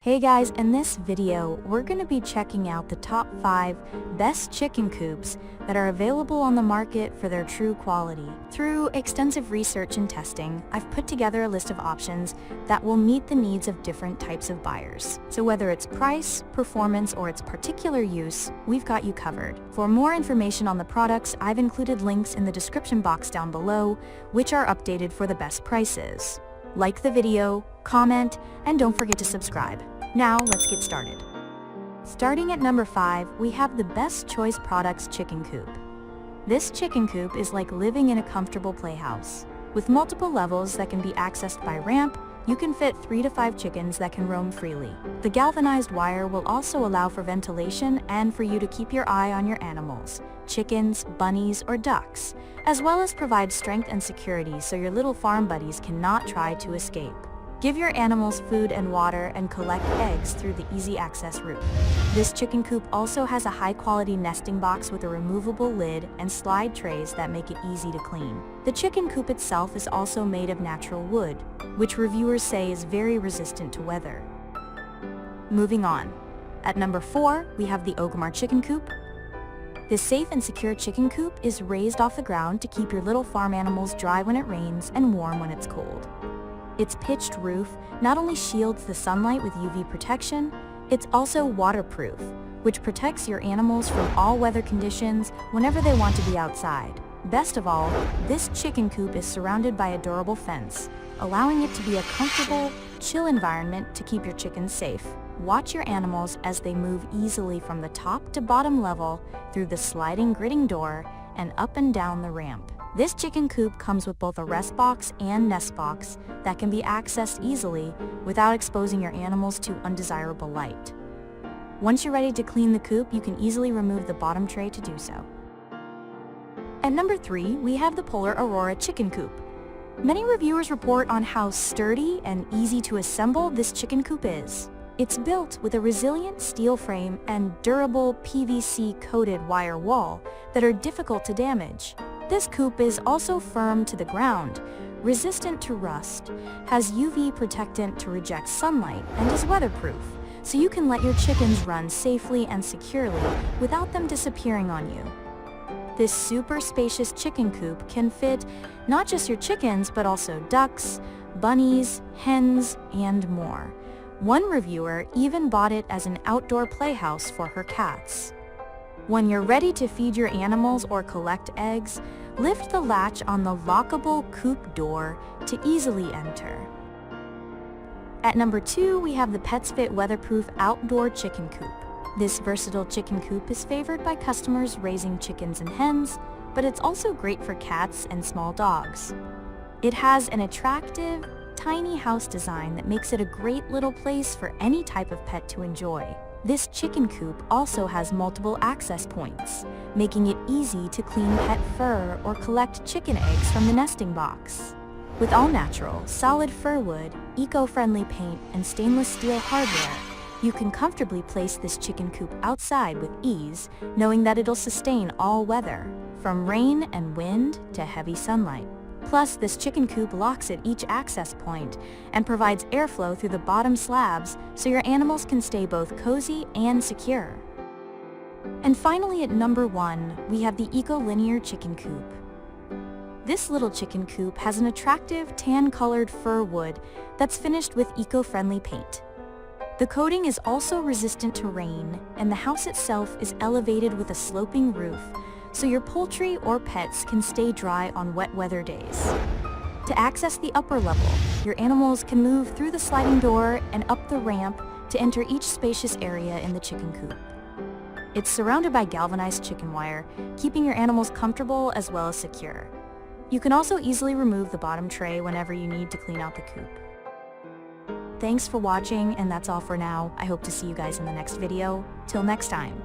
Hey guys, in this video, we're going to be checking out the top 5 best chicken coops that are available on the market for their true quality. Through extensive research and testing, I've put together a list of options that will meet the needs of different types of buyers. So whether it's price, performance, or its particular use, we've got you covered. For more information on the products, I've included links in the description box down below, which are updated for the best prices. Like the video, comment, and don't forget to subscribe. Now, let's get started. Starting at number 5, we have the Best Choice Products Chicken Coop. This chicken coop is like living in a comfortable playhouse. With multiple levels that can be accessed by ramp, you can fit 3 to 5 chickens that can roam freely. The galvanized wire will also allow for ventilation and for you to keep your eye on your animals, chickens, bunnies, or ducks, as well as provide strength and security so your little farm buddies cannot try to escape. Give your animals food and water and collect eggs through the easy access route. This chicken coop also has a high-quality nesting box with a removable lid and slide trays that make it easy to clean. The chicken coop itself is also made of natural wood, which reviewers say is very resistant to weather. Moving on. At number 4, we have the Ogrmar chicken coop. This safe and secure chicken coop is raised off the ground to keep your little farm animals dry when it rains and warm when it's cold. Its pitched roof not only shields the sunlight with UV protection, it's also waterproof, which protects your animals from all weather conditions whenever they want to be outside. Best of all, this chicken coop is surrounded by a durable fence, allowing it to be a comfortable, chill environment to keep your chickens safe. Watch your animals as they move easily from the top to bottom level through the sliding gridding door and up and down the ramp. This chicken coop comes with both a rest box and nest box that can be accessed easily without exposing your animals to undesirable light. Once you're ready to clean the coop, you can easily remove the bottom tray to do so. At number 3, we have the Polar Aurora chicken coop. Many reviewers report on how sturdy and easy to assemble this chicken coop is. It's built with a resilient steel frame and durable PVC-coated wire wall that are difficult to damage. This coop is also firm to the ground, resistant to rust, has UV protectant to reject sunlight, and is weatherproof, so you can let your chickens run safely and securely without them disappearing on you. This super spacious chicken coop can fit not just your chickens, but also ducks, bunnies, hens, and more. One reviewer even bought it as an outdoor playhouse for her cats. When you're ready to feed your animals or collect eggs, lift the latch on the lockable coop door to easily enter. At number 2, we have the PetsFit Weatherproof Outdoor Chicken Coop. This versatile chicken coop is favored by customers raising chickens and hens, but it's also great for cats and small dogs. It has an attractive, tiny house design that makes it a great little place for any type of pet to enjoy. This chicken coop also has multiple access points, making it easy to clean pet fur or collect chicken eggs from the nesting box. With all-natural, solid fir wood, eco-friendly paint, and stainless steel hardware, you can comfortably place this chicken coop outside with ease, knowing that it'll sustain all weather, from rain and wind to heavy sunlight. Plus, this chicken coop locks at each access point and provides airflow through the bottom slabs so your animals can stay both cozy and secure. And finally, at number 1, we have the Ecolinear chicken coop. This little chicken coop has an attractive tan-colored fir wood that's finished with eco-friendly paint. The coating is also resistant to rain, and the house itself is elevated with a sloping roof, so your poultry or pets can stay dry on wet weather days. To access the upper level, your animals can move through the sliding door and up the ramp to enter each spacious area in the chicken coop. It's surrounded by galvanized chicken wire, keeping your animals comfortable as well as secure. You can also easily remove the bottom tray whenever you need to clean out the coop. Thanks for watching, and that's all for now. I hope to see you guys in the next video. Till next time.